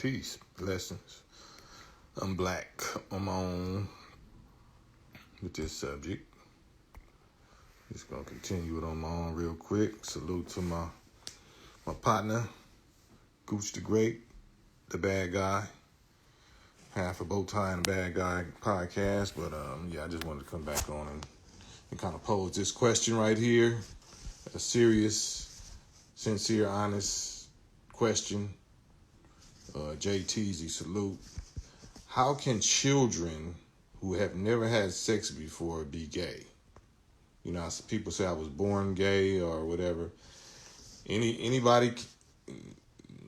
Peace, blessings. I'm black. I'm on with this subject. Just gonna continue it on my own real quick. Salute to my partner, Gooch the Great, the bad guy. Half a bow tie and a bad guy podcast. But I just wanted to come back on and kind of pose this question right here. A serious, sincere, honest question. JTZ salute. How can children who have never had sex before be gay? You know, people say I was born gay or whatever. Anybody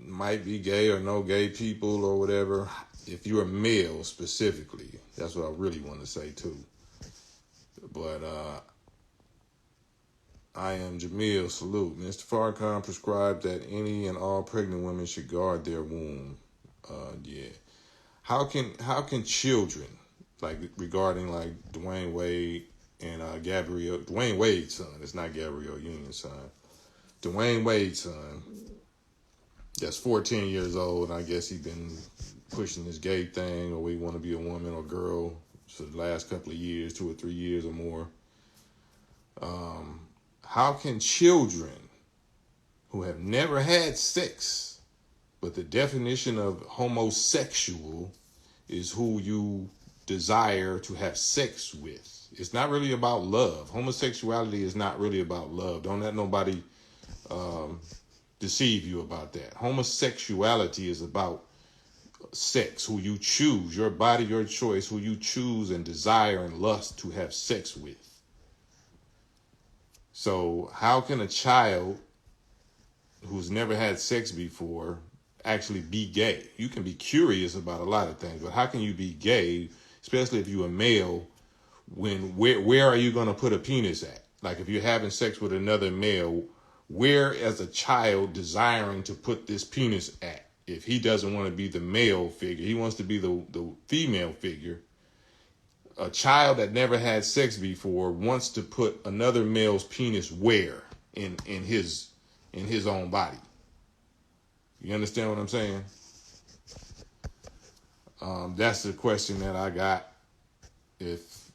might be gay or know gay people or whatever. If you're a male specifically, that's what I really want to say too. But I am Jamil, salute. Mr. Farrakhan prescribed that any and all pregnant women should guard their womb. How can children, like regarding like Dwayne Wade and Dwayne Wade's son, it's not Gabrielle Union's son, Dwayne Wade's son, that's 14 years old, and I guess he's been pushing this gay thing, or we want to be a woman or girl for the last couple of years, 2 or 3 years or more. How can children who have never had sex, but the definition of homosexual is who you desire to have sex with? It's not really about love. Homosexuality is not really about love. Don't let nobody deceive you about that. Homosexuality is about sex, who you choose, your body, your choice, who you choose and desire and lust to have sex with. So how can a child who's never had sex before actually be gay? You can be curious about a lot of things, but how can you be gay, especially if you're a male, when where are you going to put a penis at? Like if you're having sex with another male, where as a child desiring to put this penis at? If he doesn't want to be the male figure, he wants to be the female figure. A child that never had sex before wants to put another male's penis where in his own body. You understand what I'm saying? That's the question that I got. If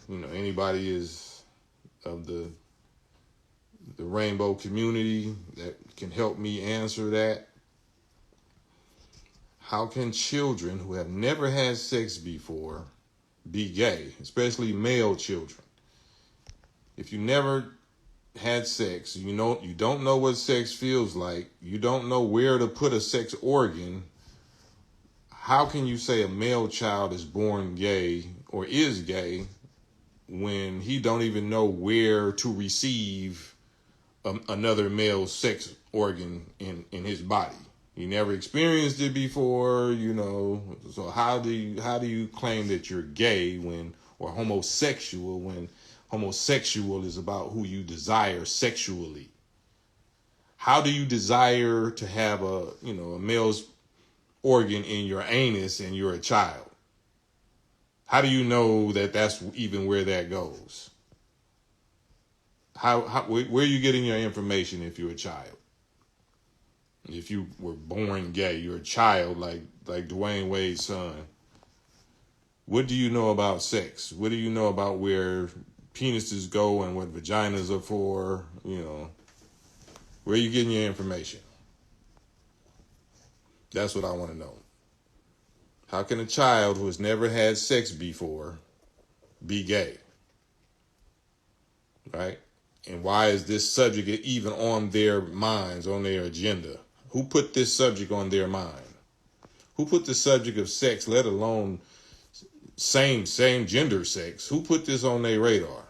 anybody is of the rainbow community that can help me answer that. How can children who have never had sex before be gay, especially male children? If you never had sex, you don't know what sex feels like, you don't know where to put a sex organ, how can you say a male child is born gay or is gay when he don't even know where to receive another male sex organ in his body? You never experienced it before, so how do you claim that you're gay or homosexual when homosexual is about who you desire sexually? How do you desire to have a male's organ in your anus and you're a child? How do you know that that's even where that goes? Where are you getting your information if you're a child? If you were born gay, you're a child like Dwayne Wade's son. What do you know about sex? What do you know about where penises go and what vaginas are for? Where are you getting your information? That's what I want to know. How can a child who has never had sex before be gay? Right? And why is this subject even on their minds, on their agenda? Who put this subject on their mind? Who put the subject of sex, let alone same gender sex? Who put this on their radar?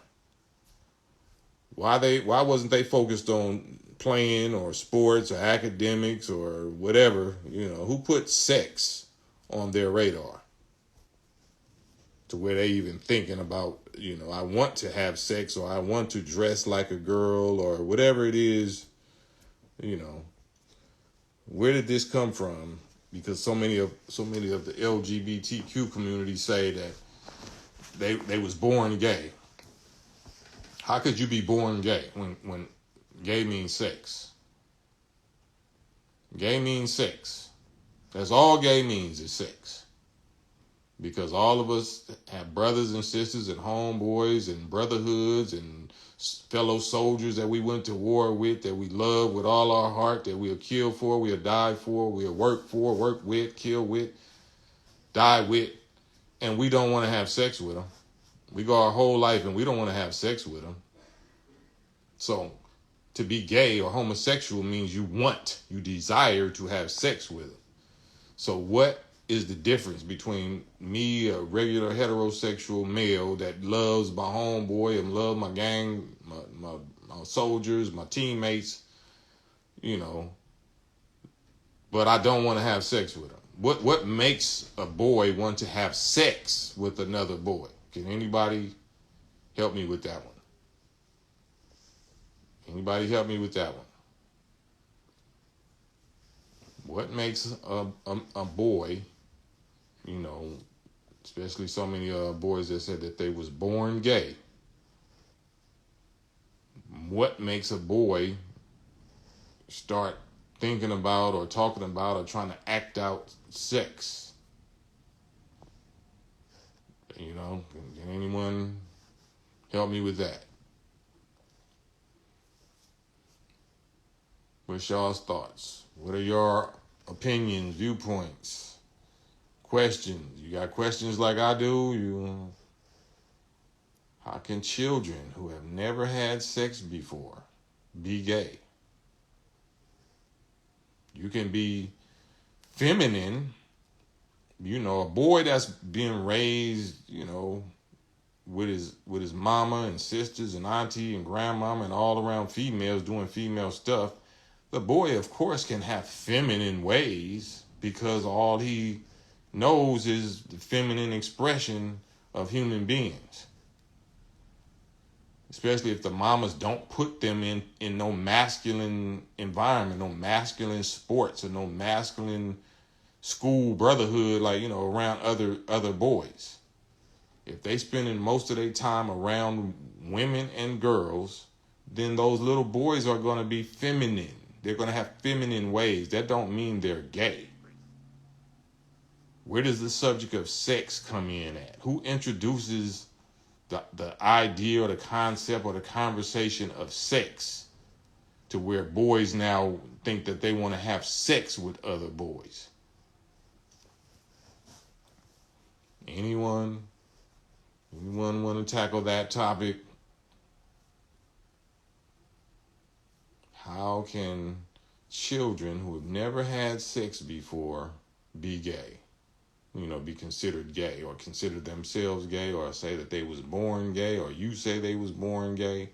Why wasn't they focused on playing or sports or academics or whatever? Who put sex on their radar to where they even thinking about, I want to have sex or I want to dress like a girl or whatever it is, Where did this come from? Because so many of the LGBTQ community say that they was born gay. How could you be born gay when gay means sex? Gay means sex. That's all gay means is sex. Because all of us have brothers and sisters and homeboys and brotherhoods and fellow soldiers that we went to war with, that we love with all our heart, that we'll kill for, we'll die for, work with, kill with, die with, and we don't want to have sex with them. We go our whole life and we don't want to have sex with them. So to be gay or homosexual means you desire to have sex with them. So what is the difference between me, a regular heterosexual male that loves my homeboy and love my gang, my soldiers, my teammates, but I don't want to have sex with them? What makes a boy want to have sex with another boy? Can anybody help me with that one? Anybody help me with that one? What makes a boy, especially so many boys that said that they was born gay. What makes a boy start thinking about or talking about or trying to act out sex? Can anyone help me with that? What's y'all's thoughts? What are your opinions, viewpoints, questions? You got questions like I do? How can children who have never had sex before be gay? You can be feminine. A boy that's being raised, with his mama and sisters and auntie and grandmama and all around females doing female stuff. The boy, of course, can have feminine ways because all he knows is the feminine expression of human beings. Especially if the mamas don't put them in no masculine environment, no masculine sports, or no masculine school brotherhood, around other boys. If they spending most of their time around women and girls, then those little boys are going to be feminine. They're going to have feminine ways. That don't mean they're gay. Where does the subject of sex come in at? Who introduces the idea or the concept or the conversation of sex to where boys now think that they want to have sex with other boys? Anyone want to tackle that topic? How can children who have never had sex before be gay? Be considered gay or consider themselves gay or say that they was born gay or you say they was born gay.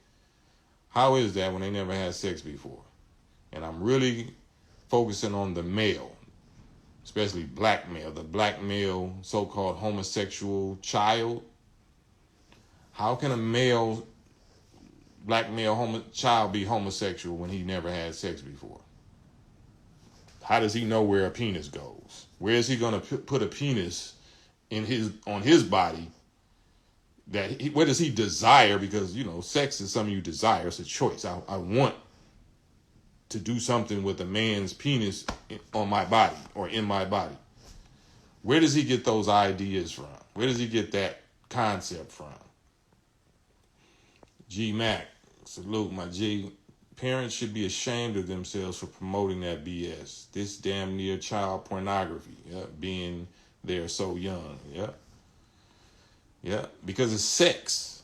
How is that when they never had sex before? And I'm really focusing on the male, especially black male, the black male so-called homosexual child. How can a black male child be homosexual when he never had sex before? How does he know where a penis goes? Where is he going to put a penis on his body? What does he desire? Because, sex is something you desire. It's a choice. I want to do something with a man's penis on my body or in my body. Where does he get those ideas from? Where does he get that concept from? G Mac, salute my G. Parents should be ashamed of themselves for promoting that BS. This damn near child pornography, being there so young, because it's sex.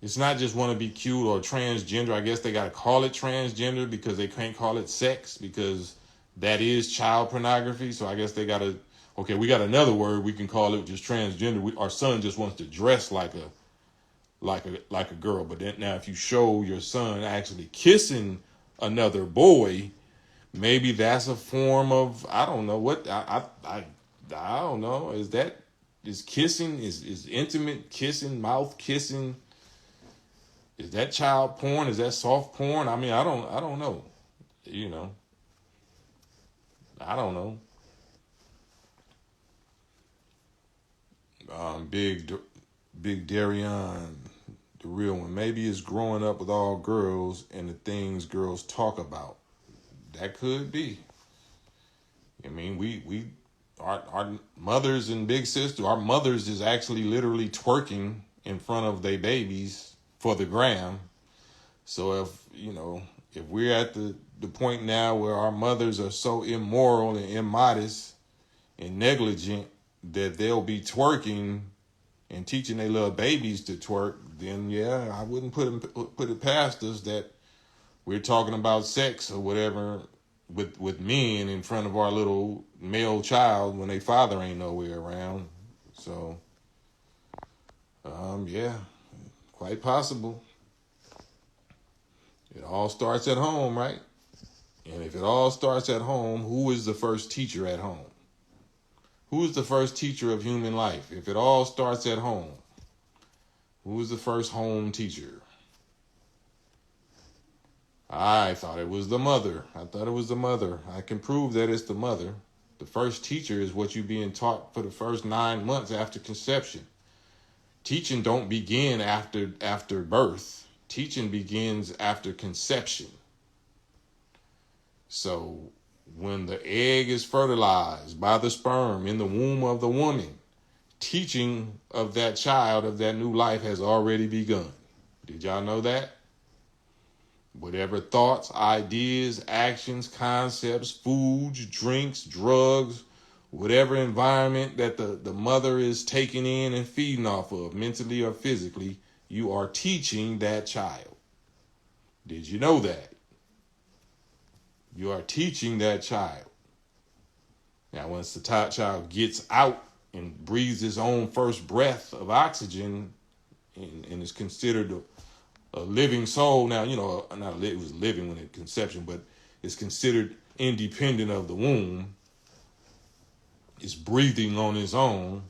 It's not just want to be cute or transgender. I guess they got to call it transgender because they can't call it sex because that is child pornography. So I guess they got to, okay, we got another word we can call it just transgender. Our son just wants to dress like a girl. But then now if you show your son actually kissing another boy, maybe that's a form of, I don't know what, I don't know. Is kissing, is intimate kissing, mouth kissing, is that child porn? Is that soft porn? I mean, I don't know. I don't know. Big Darion, the real one. Maybe it's growing up with all girls and the things girls talk about. That could be. I mean, our mothers and big sisters, our mothers is actually literally twerking in front of their babies for the gram. So if we're at the point now where our mothers are so immoral and immodest and negligent that they'll be twerking and teaching their little babies to twerk, then yeah, I wouldn't put it past us that we're talking about sex or whatever with men in front of our little male child when their father ain't nowhere around. So, yeah, quite possible. It all starts at home, right? And if it all starts at home, who is the first teacher at home? Who is the first teacher of human life? If it all starts at home, who is the first home teacher? I thought it was the mother. I can prove that it's the mother. The first teacher is what you're being taught for the first 9 months after conception. Teaching don't begin after birth. Teaching begins after conception. So when the egg is fertilized by the sperm in the womb of the woman, teaching of that child, of that new life, has already begun. Did y'all know that? Whatever thoughts, ideas, actions, concepts, foods, drinks, drugs, whatever environment that the mother is taking in and feeding off of, mentally or physically, you are teaching that child. Did you know that? You are teaching that child. Now, once the child gets out and breathes his own first breath of oxygen and is considered a living soul. Now, it was living when it conception, but it's considered independent of the womb. It's breathing on its own.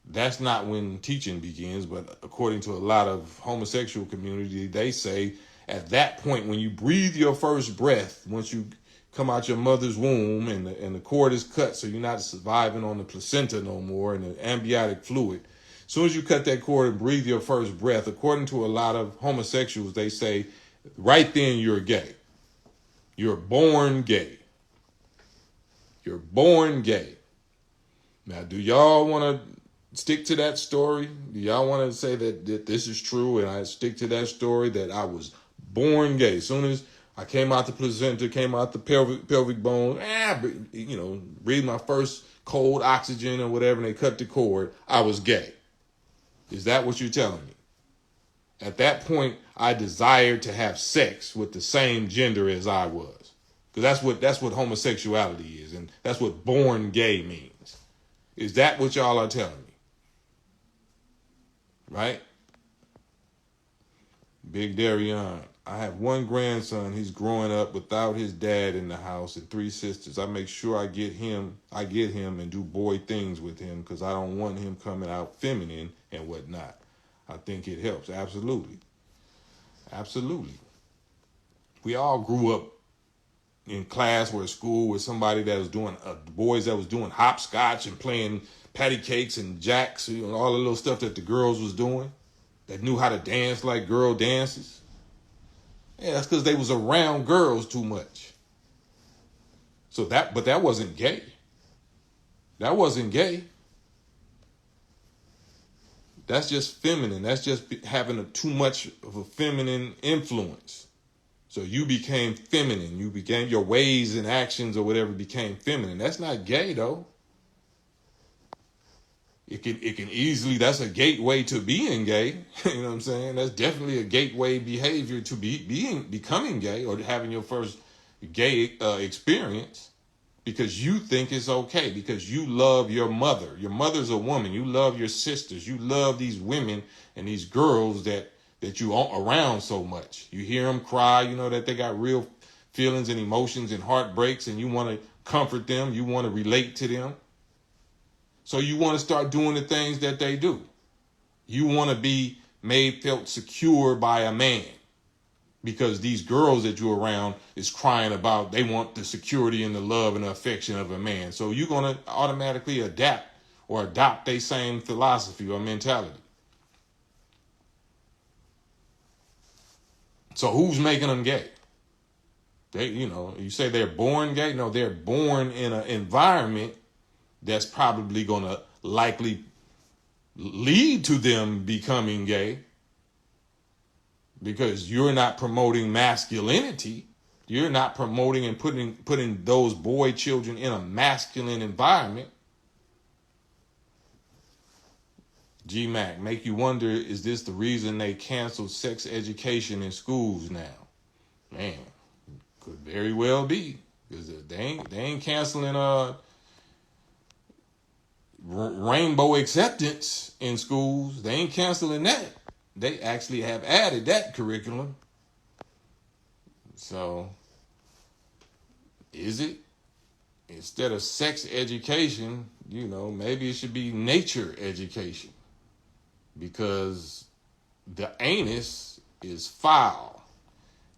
That's not when teaching begins, but according to a lot of homosexual community, they say at that point, when you breathe your first breath, once you come out your mother's womb and the cord is cut, so you're not surviving on the placenta no more and the amniotic fluid. As soon as you cut that cord and breathe your first breath, according to a lot of homosexuals, they say right then you're gay. You're born gay. You're born gay. Now, do y'all want to stick to that story? Do y'all want to say that this is true and I stick to that story that I was born gay? As soon as I came out the placenta, came out the pelvic bone, breathed my first cold oxygen or whatever, and they cut the cord, I was gay. Is that what you're telling me? At that point, I desired to have sex with the same gender as I was. Because that's what homosexuality is, and that's what born gay means. Is that what y'all are telling me? Right? Big Darion, I have one grandson. He's growing up without his dad in the house and 3 sisters. I make sure I get him and do boy things with him because I don't want him coming out feminine and whatnot. I think it helps. Absolutely. Absolutely. We all grew up in class or at school with somebody that was doing, boys that was doing hopscotch and playing patty cakes and jacks, all the little stuff that the girls was doing, that knew how to dance like girl dances. Yeah, that's because they was around girls too much. But that wasn't gay. That wasn't gay. That's just feminine. That's just having too much of a feminine influence. So you became feminine. You became, your ways and actions or whatever became feminine. That's not gay though. It can easily, that's a gateway to being gay. You know what I'm saying? That's definitely a gateway behavior to becoming gay or having your first gay experience because you think it's okay, because you love your mother. Your mother's a woman. You love your sisters. You love these women and these girls that you aren't around so much. You hear them cry, that they got real feelings and emotions and heartbreaks, and you want to comfort them. You want to relate to them. So you want to start doing the things that they do. You want to be felt secure by a man because these girls that you're around is crying about, they want the security and the love and the affection of a man. So you're going to automatically adapt or adopt their same philosophy or mentality. So who's making them gay? They, you say they're born gay. No, they're born in an environment that's probably going to likely lead to them becoming gay, because you're not promoting masculinity. You're not promoting and putting those boy children in a masculine environment. G-Mac, make you wonder, is this the reason they canceled sex education in schools now? Man, could very well be. Because they ain't canceling rainbow acceptance in schools. They ain't canceling that. They actually have added that curriculum. So, is it? Instead of sex education, maybe it should be nature education. Because the anus is foul.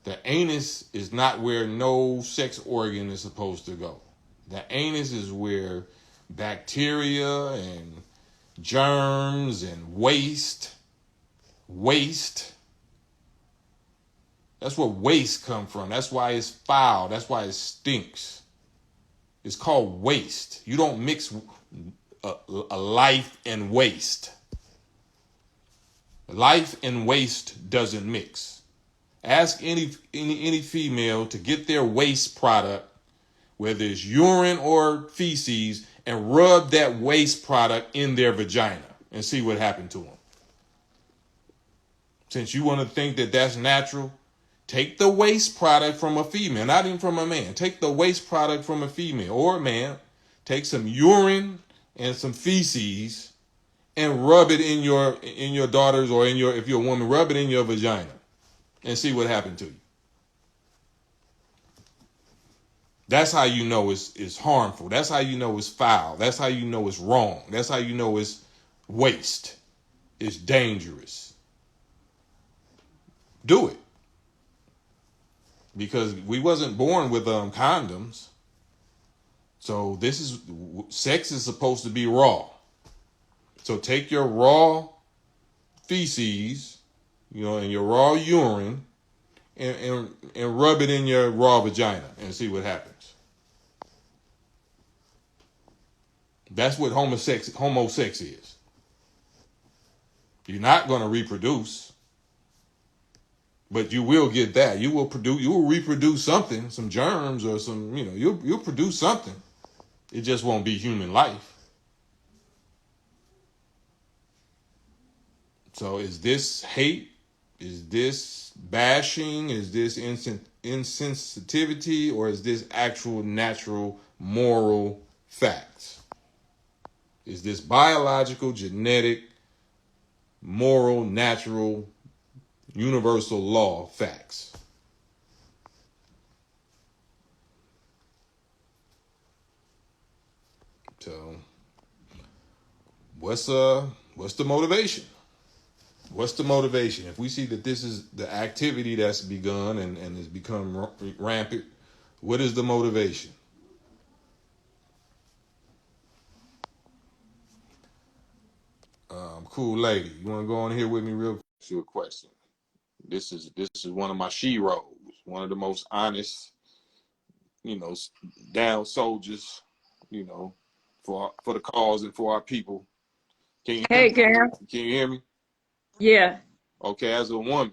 The anus is not where no sex organ is supposed to go. The anus is where bacteria and germs and waste. That's where waste come from. That's why it's foul. That's why it stinks. It's called waste. You don't mix a life and waste. Life and waste doesn't mix. Ask any female to get their waste product, whether it's urine or feces, and rub that waste product in their vagina and see what happened to them. Since you want to think that that's natural, take the waste product from a female, not even from a man. Take the waste product from a female or a man. Take some urine and some feces and rub it in your daughter's, or if you're a woman, rub it in your vagina and see what happened to you. That's how you know it's harmful. That's how you know it's foul. That's how you know it's wrong. That's how you know it's waste. It's dangerous. Do it. Because we wasn't born with condoms. So sex is supposed to be raw. So take your raw feces, and your raw urine, and rub it in your raw vagina and see what happens. That's what homo sex is. You're not going to reproduce, but you will get that. You will reproduce something, some germs or some, you'll produce something. It just won't be human life. So is this hate? Is this bashing? Is this insensitivity? Or is this actual natural moral facts? Is this biological, genetic, moral, natural, universal law facts? So what's the motivation? What's the motivation? If we see that this is the activity that's begun and has become rampant, what is the motivation? Cool lady, you want to go on here with me real quick? Ask you a question. This is one of my sheroes, one of the most honest, down soldiers, for the cause and for our people. Can you hear Hey, me? Cam. Can you hear me? Yeah. Okay, as a woman,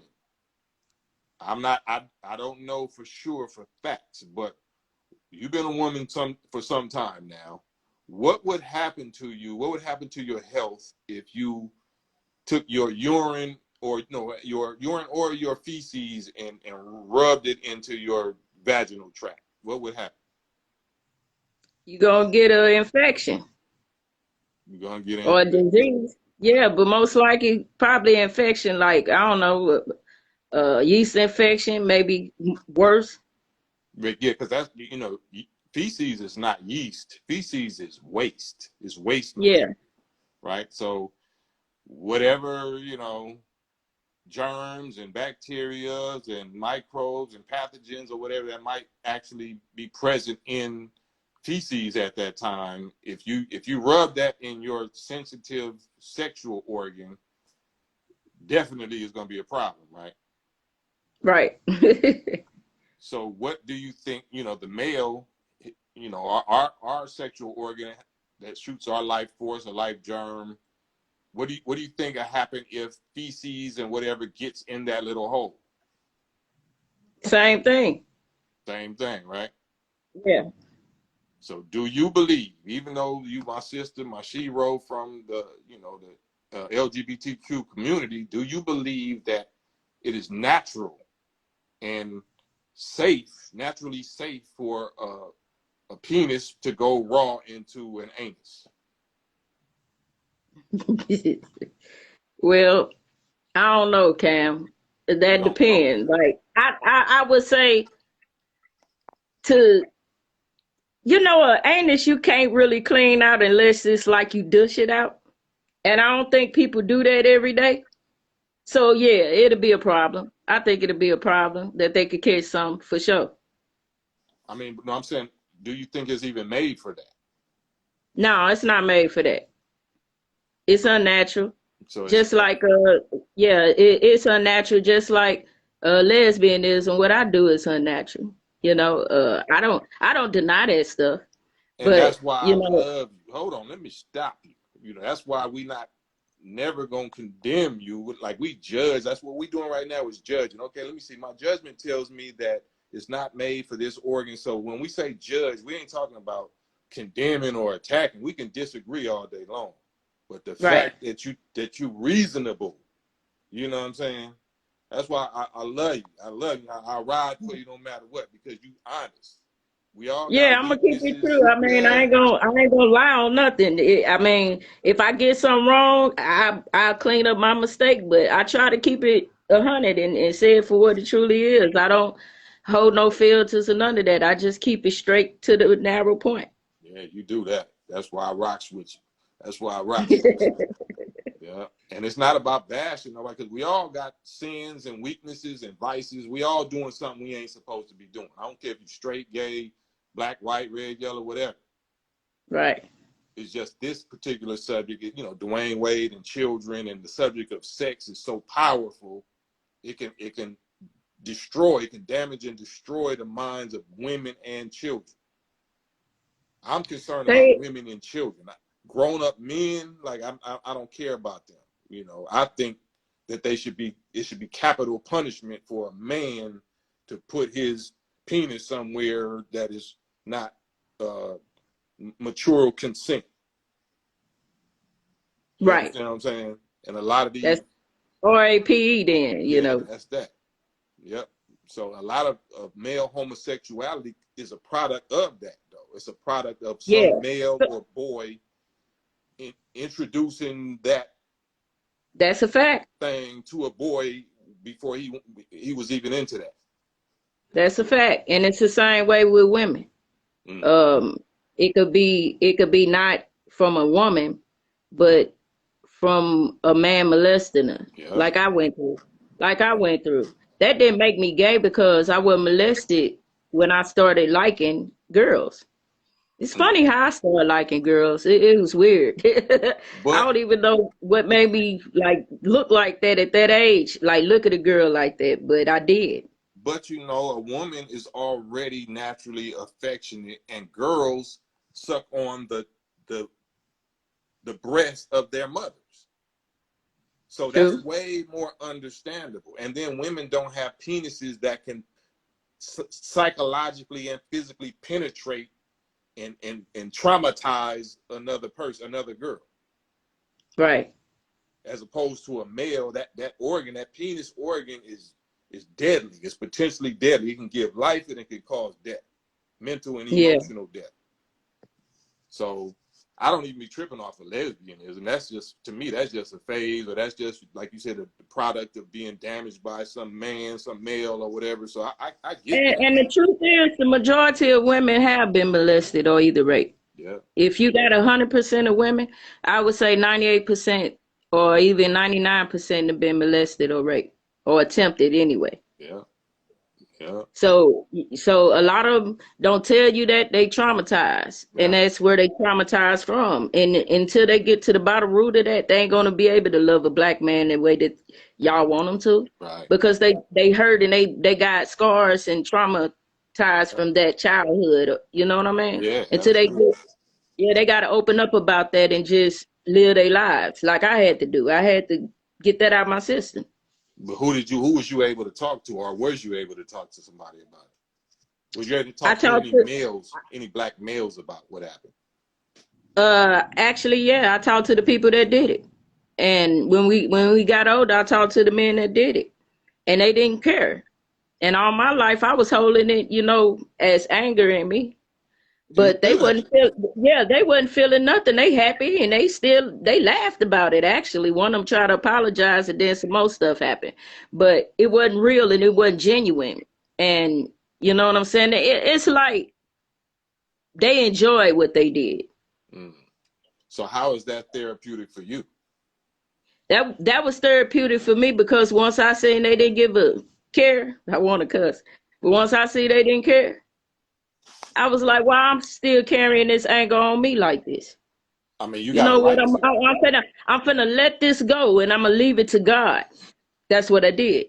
I don't know for sure for facts, but you've been a woman for some time now. What would happen to you? What would happen to your health if you took your urine or your feces and rubbed it into your vaginal tract? What would happen? You gonna get an infection You're gonna get in. or a disease. Yeah, but most likely probably infection, like I don't know, yeast infection, maybe worse. But yeah, because that's feces is not yeast. Feces is waste. It's waste Yeah, material, right? So whatever germs and bacteria and microbes and pathogens or whatever that might actually be present in feces at that time, if you rub that in your sensitive sexual organ, definitely is going to be a problem, right? right. So what do you think, the male, our sexual organ that shoots our life force, a life germ, what do you think will happen if feces and whatever gets in that little hole? Same thing. Same thing, right? Yeah. So do you believe, even though you my sister, my shero from the LGBTQ community, do you believe that it is natural and naturally safe for a penis to go raw into an anus? Well, I don't know, Cam. You That don't know. depends. Like I would say to anus you can't really clean out unless it's like you dish it out. And I don't think people do that every day. So yeah, it'll be a problem. I think it'll be a problem that they could catch some for sure. I mean, no, I'm saying, do you think it's even made for that? No, it's not made for that. It's unnatural. So it's Just like yeah, it's unnatural. Just like lesbianism. What I do is unnatural. I don't deny that stuff. and But that's why I you know, love you. Hold on, let me stop you. That's why we not never gonna condemn you. Like we judge. That's what we doing right now is judging. Okay, let me see. My judgment tells me that it's not made for this organ. So when we say judge, we ain't talking about condemning or attacking. We can disagree all day long. But the right? fact that you reasonable, you know what I'm saying? That's why I love you. I love you. I ride for you no matter what because you honest. We all Yeah, got I'm gonna keep it weaknesses. true. I mean, I Yeah. ain't gonna, I ain't gonna lie on nothing. I mean, if I get something wrong, I'll clean up my mistake. But I try to keep it 100 and say it for what it truly is. I don't hold no filters or none of that. I just keep it straight to the narrow point. Yeah, you do that. That's why I rocks with you. That's why I rocks with you. Yeah. And it's not about bashing nobody because we all got sins and weaknesses and vices. We all doing something we ain't supposed to be doing. I don't care if you're straight, gay, black, white, red, yellow, whatever. Right. It's just this particular subject, Dwayne Wade and children and the subject of sex is so powerful. It can destroy, it can damage and destroy the minds of women and children. I'm concerned about They, women and children. Grown up men, like I don't care about them. I think that it should be capital punishment for a man to put his penis somewhere that is not uh, mature consent. You right. understand what I'm saying? And a lot of these, That's RAPE then. yeah, that's that. Yep. So a lot of male homosexuality is a product of that, though. It's a product of some Yeah. male So or boy introducing that that's a fact. thing to a boy before he was even into that. That's a fact. And it's the same way with women. Mm. Um, it could be not from a woman, but from a man molesting her, Yeah. like I went through. Like I went through. That didn't make me gay because I was molested when I started liking girls. It's Mm. funny how I started liking girls. It was weird. I But don't even know what made me like look like that at that age. Like look at a girl like that, but I did. a woman is already naturally affectionate, and girls suck on the the breast of their mothers. So that's True. way more understandable. And then women don't have penises that can psychologically and physically penetrate and traumatize another person, another girl, Right. as opposed to a male. That organ, that penis organ, is deadly. It's potentially deadly. It can give life and it can cause death, mental and Yeah. emotional death. So I don't even be tripping off of lesbianism. That's just, to me, that's just a phase, or that's just, like you said, the product of being damaged by some man, some male, or whatever. So I get And, that. and the truth is, the majority of women have been molested or either raped. Yeah, If you got 100% of women, I would say 98% or even 99% have been molested or raped or attempted anyway. yeah. Yeah. So a lot of them don't tell you that they traumatized, and Yeah. that's where they traumatized from. And until they get to the bottom root of that, they ain't gonna be able to love a black man the way that y'all want them to, Right. because they hurt and they got scars and traumatized from that childhood. You know what I mean? Yeah, Until they absolutely. get, yeah, they got to open up about that and just live their lives like I had to do. I had to get that out of my system. But who was you able to talk to, or was you able to talk to somebody about it? Was you able to I talk to talked any to males, any black males about what happened? actually, yeah, I talked to the people that did it. And when we got older, I talked to the men that did it, and they didn't care. And all my life, I was holding it, as anger in me. You But they still have wasn't it. feel, yeah, they wasn't feeling nothing. They happy, and they laughed about it. Actually, one of them tried to apologize, and then some more stuff happened. But it wasn't real and it wasn't genuine. And you know what I'm saying? It's like they enjoyed what they did. Mm. So how is that therapeutic for you? That was therapeutic for me, because once I seen they didn't give a care, I want to cuss, but once I see they didn't care, I was like, why I'm still carrying this anger on me like this? I mean, you You got a know what? right to. I'm finna let this go, and I'm gonna leave it to God. That's what I did.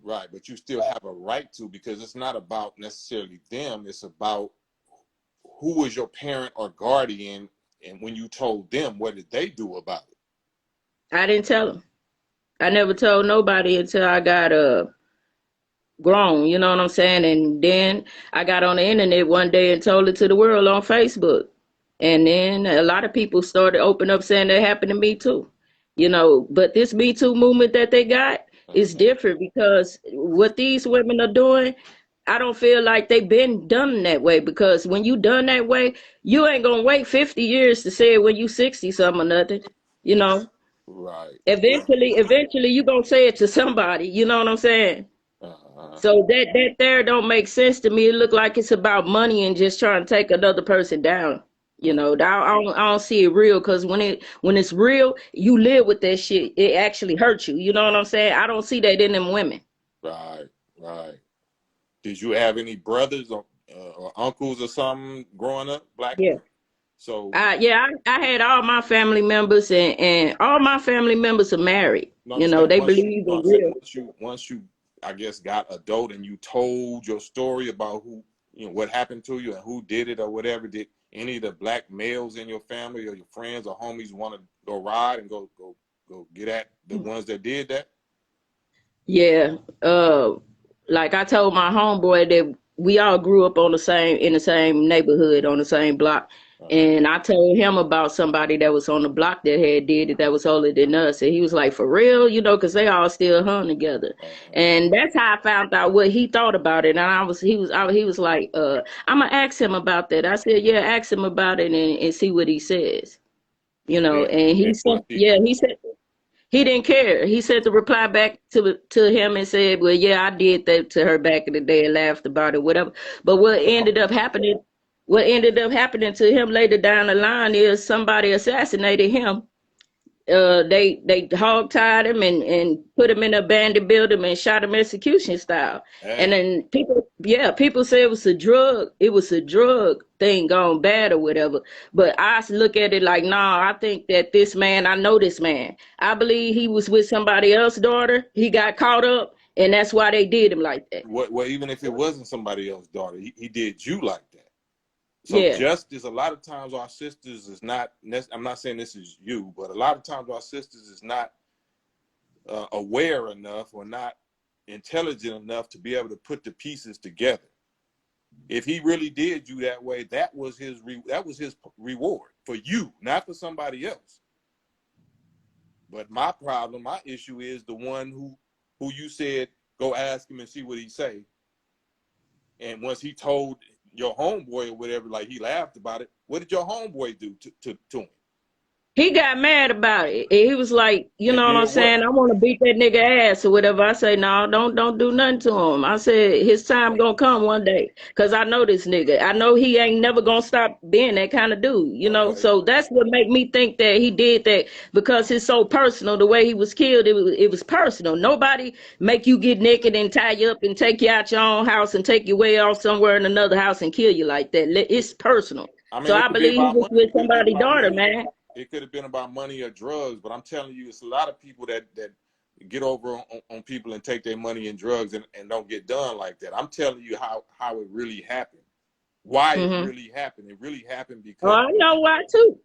Right, but you still have a right to, because it's not about necessarily them. It's about who was your parent or guardian, and when you told them, what did they do about it? I didn't tell him. I never told nobody until I got grown. You know what I'm saying? And then I got on the internet one day and told it to the world on Facebook. And then a lot of people started opening up saying that happened to me too. But this Me Too movement that they got is Uh-huh. different, because what these women are doing, I don't feel like they've been done that way, because when you done that way, you ain't gonna wait 50 years to say it when you 60 something or nothing. You know, Right. eventually you gonna say it to somebody, you know what I'm saying? Uh-huh. So that there don't make sense to me. It look like it's about money and just trying to take another person down. Uh-huh. I don't see it real, because when it's real, you live with that shit. It actually hurts you. You know what I'm saying? I don't see that in them women. Right. Right. Did you have any brothers or uncles or something growing up, black? Yeah. So, I had all my family members, and all my family members are married. no, I'm saying They believe no, in I'm saying real. once you, I guess, got adult and you told your story about who, what happened to you and who did it or whatever. Did any of the black males in your family or your friends or homies want to go ride and go get at the ones that did that? Yeah. Like I told my homeboy that we all grew up in the same neighborhood, on the same block. Uh-huh. And I told him about somebody that was on the block that had did it, that was older than us. And he was like, for real, because they all still hung together. Uh-huh. And that's how I found out what he thought about it. And he was like, I'm gonna ask him about that. I said, yeah, ask him about it, and see what he says. And he And said, what did yeah, he said he didn't care. He said to reply back to him and said, "Well, yeah, I did that to her back in the day and laughed about it, whatever." But what ended up happening to him later down the line is somebody assassinated him. They hog tied him and put him in a abandoned building and shot him execution style. And hey, then people say it was a drug thing gone bad or whatever. But I look at it like, nah, I think that this man, I know this man. I believe he was with somebody else's daughter. He got caught up, and that's why they did him like that. what even if it wasn't somebody else's daughter, he did you like that. So Yeah. justice, a lot of times our sisters is not, I'm not saying this is you, but a lot of times our sisters is not aware enough or not intelligent enough to be able to put the pieces together. If he really did you that way, that was his reward for you, not for somebody else. But my issue is the one who you said go ask him and see what he say. And once he told your homeboy or whatever, like he laughed about it, what did your homeboy do to him? He got mad about it. He was like, you And know what I'm did what? saying? I want to beat that nigga ass or whatever. I say, no, don't do nothing to him. I said, his time gonna come one day. Cause I know this nigga. I know he ain't never gonna stop being that kind of dude, you know? Okay. So that's what make me think that he did that because it's so personal. The way he was killed, it was personal. Nobody make you get naked and tie you up and take you out your own house and take you way off somewhere in another house and kill you like that. It's personal. I So mean, it I could be believe he about was money. with It could have been somebody's about daughter, money. man. It could have been about money or drugs. But I'm telling you, it's a lot of people that get over on people and take their money and drugs and don't get done like that. I'm telling you how it really happened. Why it Hmm. really happened. It really happened Oh, because I know why too.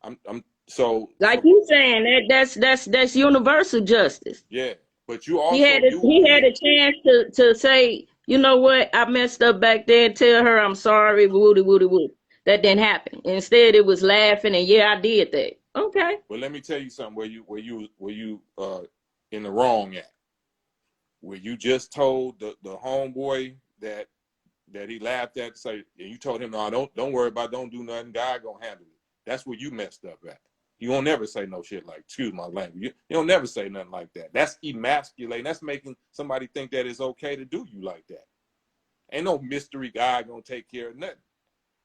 I'm so Like so you saying that's universal justice. yeah. But you He also had a, you he you had a chance to say, you know what, I messed up back then. Tell her I'm sorry. Woody woody woody. That didn't happen. Instead, it was laughing and yeah, I did that. Okay. But let me tell you something where you in the wrong at. Where you just told the homeboy that he laughed at, say, and you told him, no, don't worry about it, don't do nothing, God gonna handle it. That's where you messed up at. You don't never say no shit like, excuse my language. You don't never say nothing like that. That's emasculating. That's making somebody think that it's okay to do you like that. Ain't no mystery God gonna take care of nothing.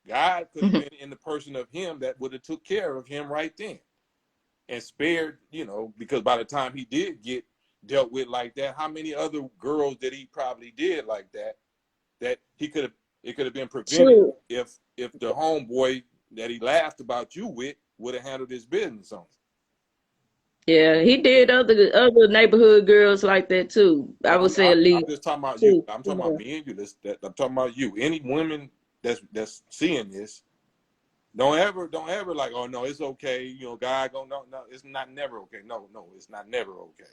God could have been in the person of him that would have took care of him right then and spared, because by the time he did get dealt with like that, how many other girls that he probably did like that he could have it could have been prevented True. if the homeboy that he laughed about you with would have handled his business on it. Yeah, he Yeah. did other neighborhood girls like that too. I But would I'm say I'm, at I'm least just talking about you. two. I'm You talking about know. me and you. I'm talking about you. Any women that's seeing this, don't ever like, oh no, it's okay. God go no, it's not never okay. No, it's not never okay.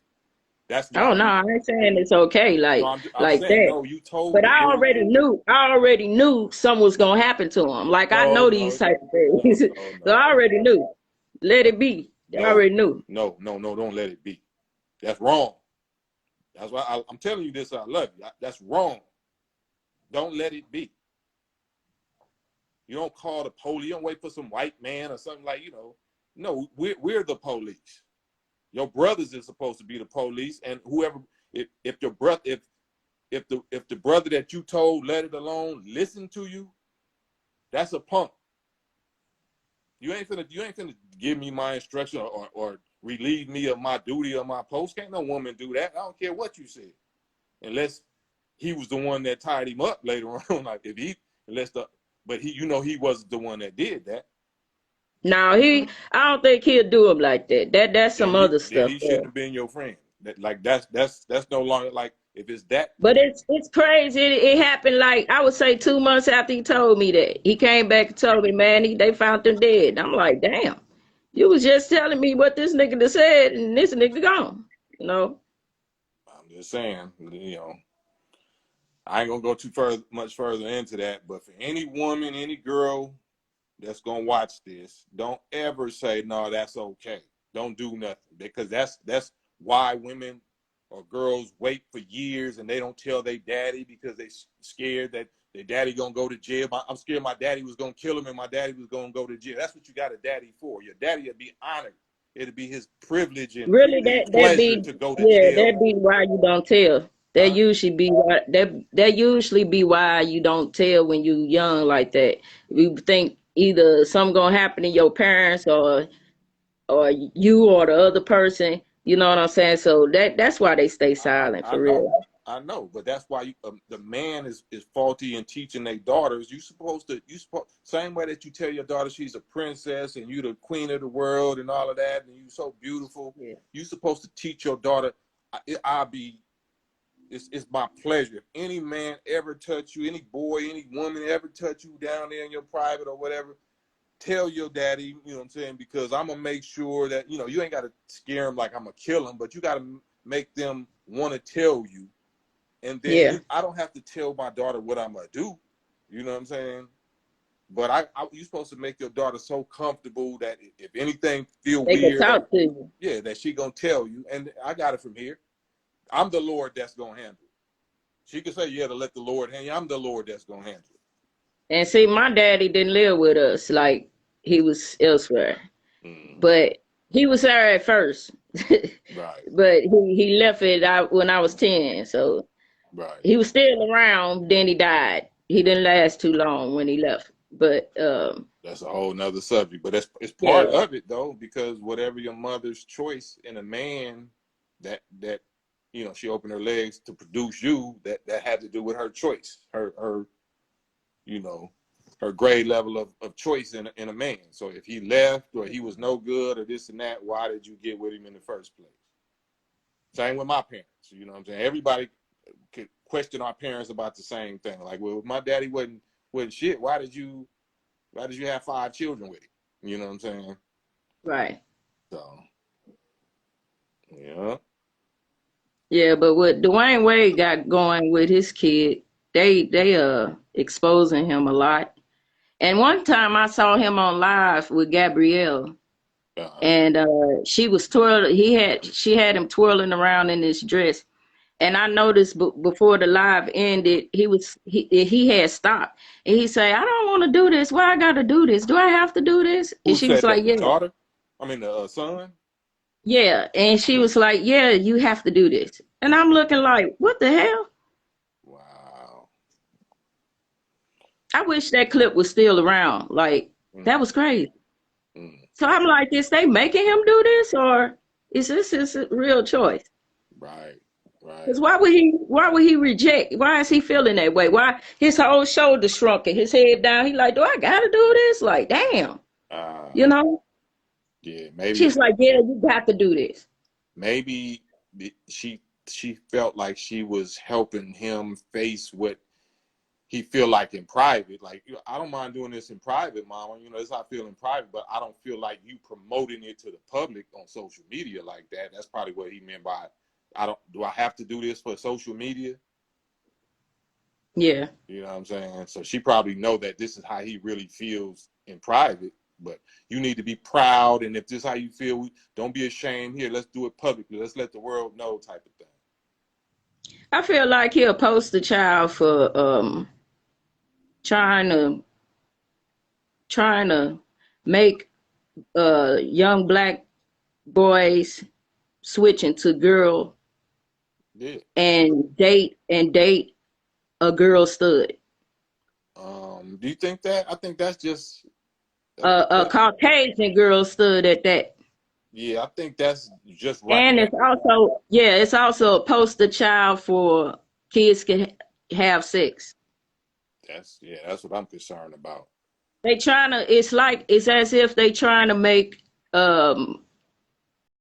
That's Oh why no, you. I ain't saying it's okay No, like I'm like saying that. no. You told But the dude. I already knew something was gonna happen to him. Like I No, know no, these type of no, things. no, So no, I already knew. Let it be. I no, already knew. no. Don't let it be. That's wrong. That's why I'm telling you this. I love you. That's wrong. Don't let it be. You don't call the police. You don't wait for some white man or something like. No, we're the police. Your brothers is supposed to be the police, and whoever. If your brother if the brother that you told let it alone listen to you, that's a punk. You ain't finna give me my instruction or relieve me of my duty or my post. Can't no woman do that. I don't care what you said, unless he was the one that tied him up later on. Like if he, unless the, but he wasn't the one that did that. Now I don't think he'll do him like that. That's Then some he other then stuff he there. shouldn't have been your friend. That's no longer like if it's that. But it's crazy. It happened like I would say 2 months after he told me that. He came back and told me, man, they found him dead. And I'm like, damn. You was just telling me what this nigga done said, and this nigga gone. You know. I'm just saying, I ain't gonna go much further into that. But for any woman, any girl that's gonna watch this, don't ever say no. That's okay. Don't do nothing because that's why women or girls wait for years and they don't tell their daddy because they scared that their daddy gonna go to jail. I'm scared my daddy was gonna kill him and my daddy was gonna go to jail. That's what you got a daddy for. Your daddy will be honored. It'll be his privilege Really, and that pleasure be to go to yeah, jail. that be why you don't tell. Huh? That usually be why you don't tell when you young like that. You think either something gonna happen to your parents or you or the other person. You know what I'm saying? So that's why they stay silent I for know. real. I know, but that's why the man is faulty in teaching their daughters. You supposed same way that you tell your daughter she's a princess and you the queen of the world and all of that and you so beautiful. Yeah. You supposed to teach your daughter. I'll be. It's my pleasure. If any man ever touch you, any boy, any woman ever touch you down there in your private or whatever, tell your daddy. You know what I'm saying? Because I'm gonna make sure that you ain't got to scare them like I'm gonna kill them, but you got to make them want to tell you and then Yeah. I don't have to tell my daughter what I'm gonna do. You know what I'm saying? But you're supposed to make your daughter so comfortable that if anything feel They can weird or talk to you. yeah, that she gonna tell you. And I got it from here. I'm the Lord that's gonna handle it. She can say, yeah, to let the Lord handle it. I'm the Lord that's gonna handle And see, my daddy didn't live with us, like he was elsewhere. it. But He was there at first, Right, but he left it out when I was 10. So right. he was still around. Then he died. He didn't last too long when he left. But That's a whole nother subject, but that's it's part yeah, of it though, because whatever your mother's choice in a man, that she opened her legs to produce you. That had to do with her choice, her you know her grade level of choice in a man. So if he left or he was no good or this and that, why did you get with him in the first place? Same with my parents. You know what I'm saying? Everybody could question our parents about the same thing. Like, well, if my daddy wasn't shit, why did you have 5 children with him? You know what I'm saying? right. So yeah, Yeah, but what Dwayne Wade got going with his kid, they exposing him a lot. And one time I saw him on live with Gabrielle, uh, and she was twirling. She had him twirling around in this dress, and I noticed before the live ended, he had stopped, and he said, "I don't want to do this. Why I got to do this? Do I have to do this?" And who she was said that? like, The "Yeah, daughter? I mean, the son? yeah," and she was like, "Yeah, you have to do this." And I'm looking like, "What the hell?" Wow. I wish that clip was still around. Like that Mm, was crazy. mm, So I'm like, is they making him do this, or is this his real choice? right, right, Because why would he reject? Why is he feeling that way? Why his whole shoulder shrunk and his head down? He like, do I gotta do this? Like, damn, you uh, know? yeah. Maybe She's like, yeah, you got to do this. maybe she felt like she was helping him face what he feel like in private. Like, I don't mind doing this in private, mama. This how I feel in private, but I don't feel like you promoting it to the public on social media like that. That's probably what he meant by, I don't, do I have to do this for social media? Yeah, You know what I'm saying? So she probably know that this is how he really feels in private, but you need to be proud. And if this is how you feel, don't be ashamed. Here, let's do it publicly. Let's let the world know, type of thing. I feel like he'll post the child for trying to trying to make young black boys switch into girl Yeah. and date a girl stud. Do you think that? I think that's just A Caucasian girl stud at that. yeah, I think that's just right. And it's also a poster child for kids can have sex. That's what I'm concerned about. It's as if they trying to make